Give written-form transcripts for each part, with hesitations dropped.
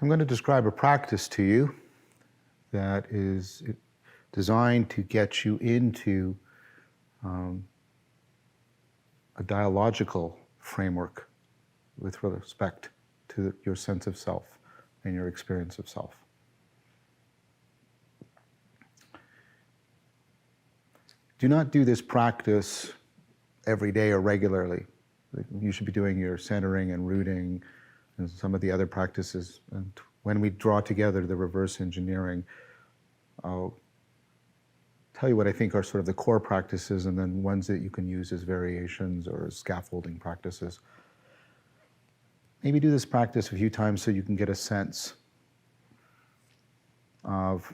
I'm going to describe a practice to you that is designed to get you into a dialogical framework with respect to your sense of self and your experience of self. Do not do this practice every day or regularly. You should be doing your centering and rooting and some of the other practices. And when we draw together the reverse engineering, I'll tell you what I think are sort of the core practices and then ones that you can use as variations or as scaffolding practices. Maybe do this practice a few times so you can get a sense of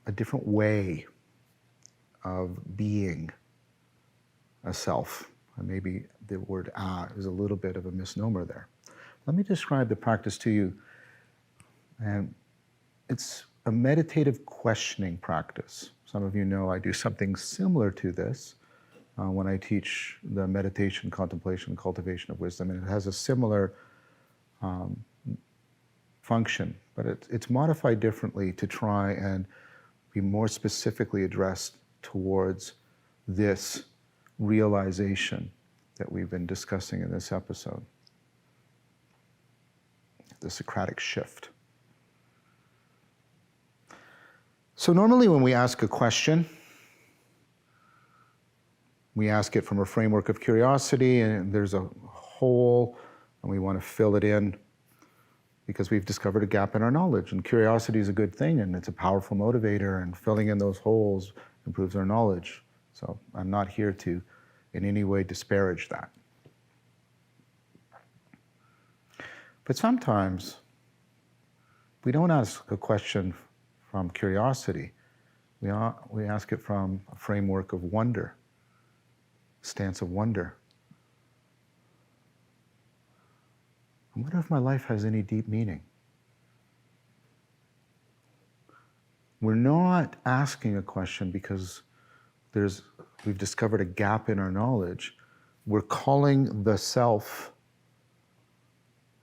a different way of being a self. And maybe the word is a little bit of a misnomer there. Let me describe the practice to you. And it's a meditative questioning practice. Some of you know I do something similar to this when I teach the meditation, contemplation, cultivation of wisdom, and it has a similar function, but it's modified differently to try and be more specifically addressed towards this realization that we've been discussing in this episode, the Socratic shift. So normally when we ask a question, we ask it from a framework of curiosity, and there's a hole, and we want to fill it in because we've discovered a gap in our knowledge. And curiosity is a good thing, and it's a powerful motivator, and filling in those holes improves our knowledge. So I'm not here to in any way disparage that. But sometimes we don't ask a question from curiosity. We ask it from a framework of wonder, stance of wonder. I wonder if my life has any deep meaning. We're not asking a question because we've discovered a gap in our knowledge. We're calling the self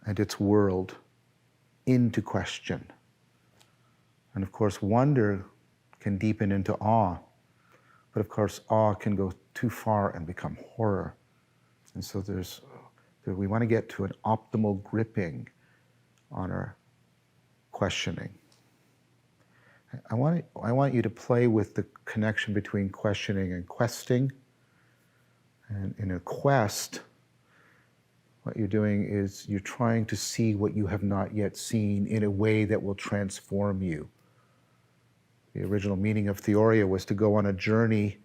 and its world into question. And of course, wonder can deepen into awe, but of course, awe can go too far and become horror. And so we want to get to an optimal gripping on our questioning. I want you to play with the connection between questioning and questing. And in a quest, what you're doing is you're trying to see what you have not yet seen in a way that will transform you. The original meaning of theoria was to go on a journey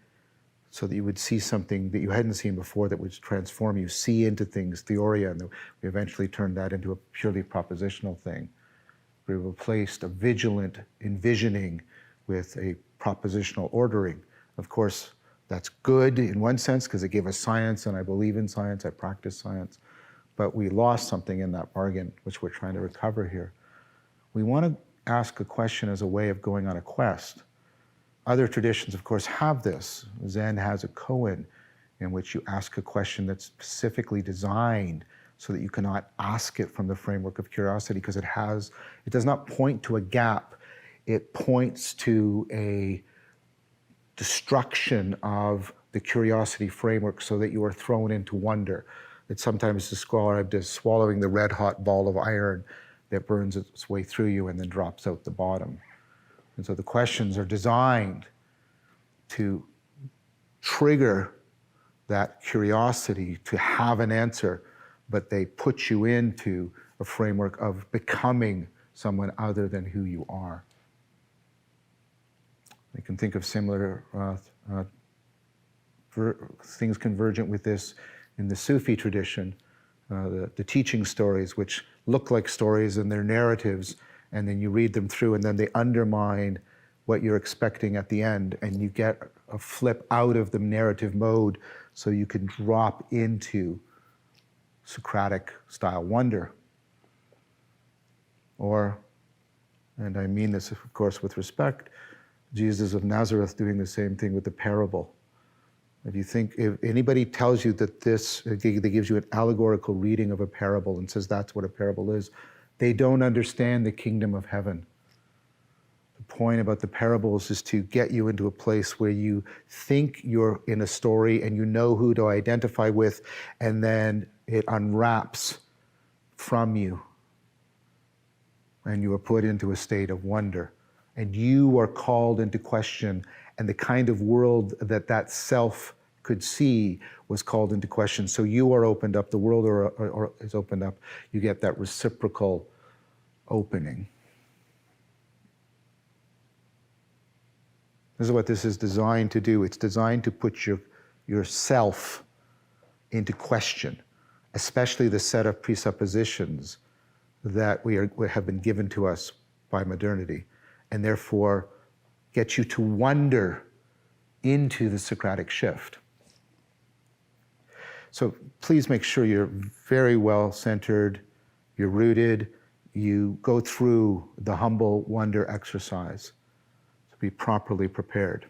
so that you would see something that you hadn't seen before that would transform you, see into things, theoria, and we eventually turned that into a purely propositional thing. We replaced a vigilant envisioning with a propositional ordering. Of course, that's good in one sense because it gave us science, and I believe in science, I practice science, but we lost something in that bargain, which we're trying to recover here. We want to ask a question as a way of going on a quest. Other traditions, of course, have this. Zen has a koan in which you ask a question that's specifically designed so that you cannot ask it from the framework of curiosity because it does not point to a gap. It points to a destruction of the curiosity framework so that you are thrown into wonder. It's sometimes described as swallowing the red hot ball of iron that burns its way through you and then drops out the bottom. And so the questions are designed to trigger that curiosity to have an answer, but they put you into a framework of becoming someone other than who you are. You can think of similar things convergent with this in the Sufi tradition, the teaching stories, which look like stories and they're narratives, and then you read them through and then they undermine what you're expecting at the end, and you get a flip out of the narrative mode so you can drop into Socratic style wonder. Or, and I mean this of course with respect, Jesus of Nazareth doing the same thing with the parable. If anybody tells you that they gives you an allegorical reading of a parable and says that's what a parable is, They don't understand the kingdom of heaven. The point about the parables is to get you into a place where you think you're in a story and you know who to identify with, and then it unwraps from you. And you are put into a state of wonder. And you are called into question, and the kind of world that that self could see was called into question. So you are opened up, the world or is opened up. You get that reciprocal opening. This is what this is designed to do. It's designed to put yourself into question, especially the set of presuppositions that have been given to us by modernity, and therefore get you to wonder into the Socratic shift. So please make sure you're very well centered, you're rooted, you go through the humble wonder exercise to be properly prepared.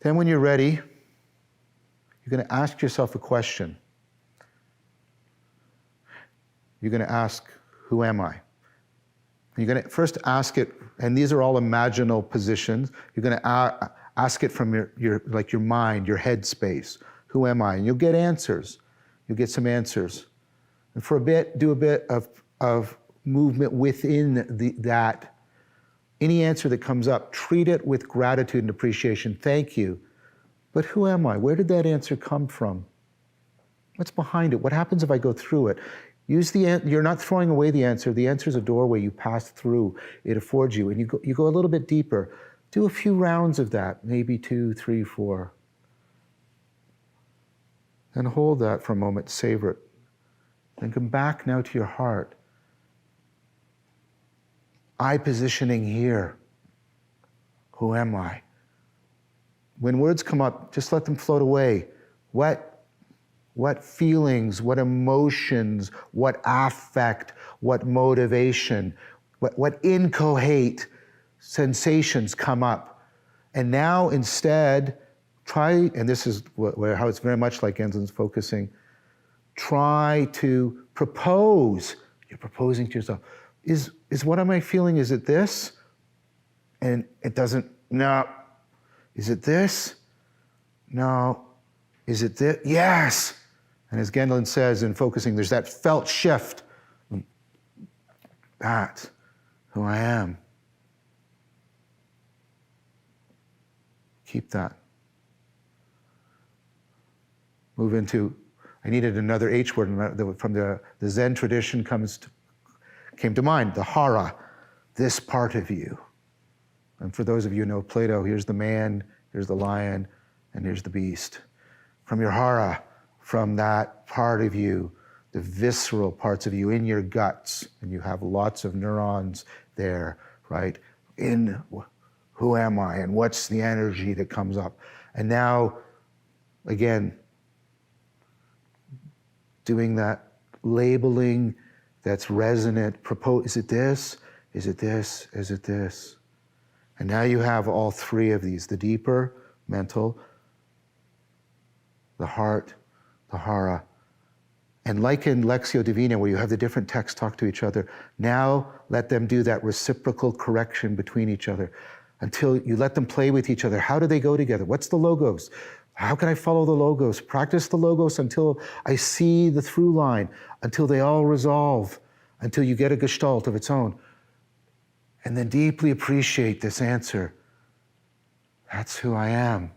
Then when you're ready, you're going to ask yourself a question. You're going to ask, who am I? You're going to first ask it, and these are all imaginal positions. You're going to ask it from your mind, your head space. Who am I? And you'll get answers. You'll get some answers. And for a bit, do a bit of movement within that. Any answer that comes up, treat it with gratitude and appreciation. Thank you. But who am I? Where did that answer come from? What's behind it? What happens if I go through it? You're not throwing away the answer. The answer is a doorway you pass through. It affords you, and you go a little bit deeper. Do a few rounds of that, maybe 2, 3, 4. And hold that for a moment, savor it. Then come back now to your heart. I positioning here. Who am I? When words come up, just let them float away. What feelings, what emotions, what affect, what motivation, what inchoate sensations come up. And now instead, try, and this is how it's very much like Enzin's focusing, try to propose. You're proposing to yourself. Is what am I feeling? Is it this? And it doesn't, no. Is it this? No. Is it this? Yes. And as Gendlin says in focusing, there's that felt shift. That's who I am. Keep that. Move into, I needed another H word from the Zen tradition came to mind, the hara, this part of you. And for those of you who know Plato, here's the man, here's the lion, and here's the beast. From your hara, from that part of you, the visceral parts of you in your guts, and you have lots of neurons there, right? In who am I, and what's the energy that comes up? And now, again, doing that labeling that's resonant, is it this? Is it this? Is it this? And now you have all three of these, the deeper, mental, the heart, the hara. And like in Lectio Divina, where you have the different texts talk to each other, now let them do that reciprocal correction between each other until you let them play with each other. How do they go together? What's the logos? How can I follow the logos? Practice the logos until I see the through line, until they all resolve, until you get a gestalt of its own. And then deeply appreciate this answer. That's who I am.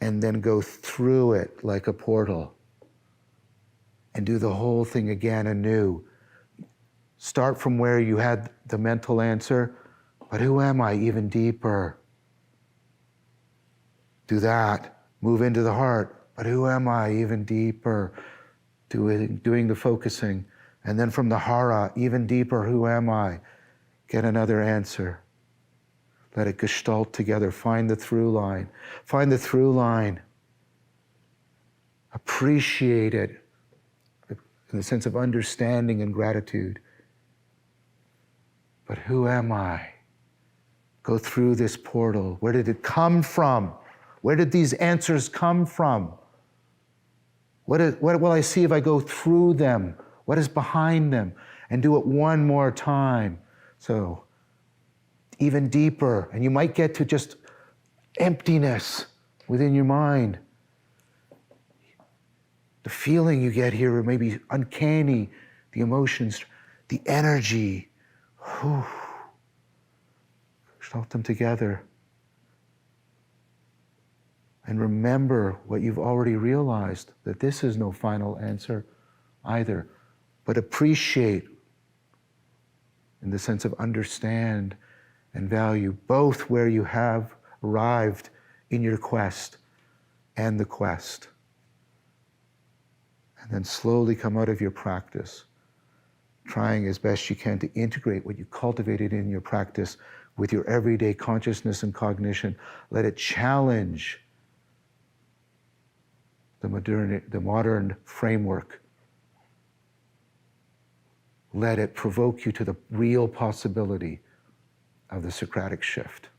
And then go through it like a portal and do the whole thing again anew. Start from where you had the mental answer, but who am I even deeper? Do that. Move into the heart, but who am I even deeper? Doing the focusing. And then from the hara, even deeper, who am I? Get another answer. Let it gestalt together. Find the through line. Find the through line. Appreciate it in the sense of understanding and gratitude. But who am I? Go through this portal. Where did it come from? Where did these answers come from? What will I see if I go through them? What is behind them? And do it one more time. So even deeper. And you might get to just emptiness within your mind. The feeling you get here may be uncanny, the emotions, the energy. Whew. Shut them together. And remember what you've already realized, that this is no final answer either. But appreciate, in the sense of understand and value, both where you have arrived in your quest and the quest. And then slowly come out of your practice, trying as best you can to integrate what you cultivated in your practice with your everyday consciousness and cognition. Let it challenge the modern framework. Let it provoke you to the real possibility of the Socratic shift.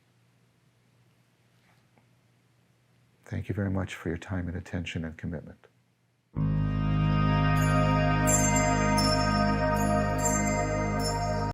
Thank you very much for your time and attention and commitment.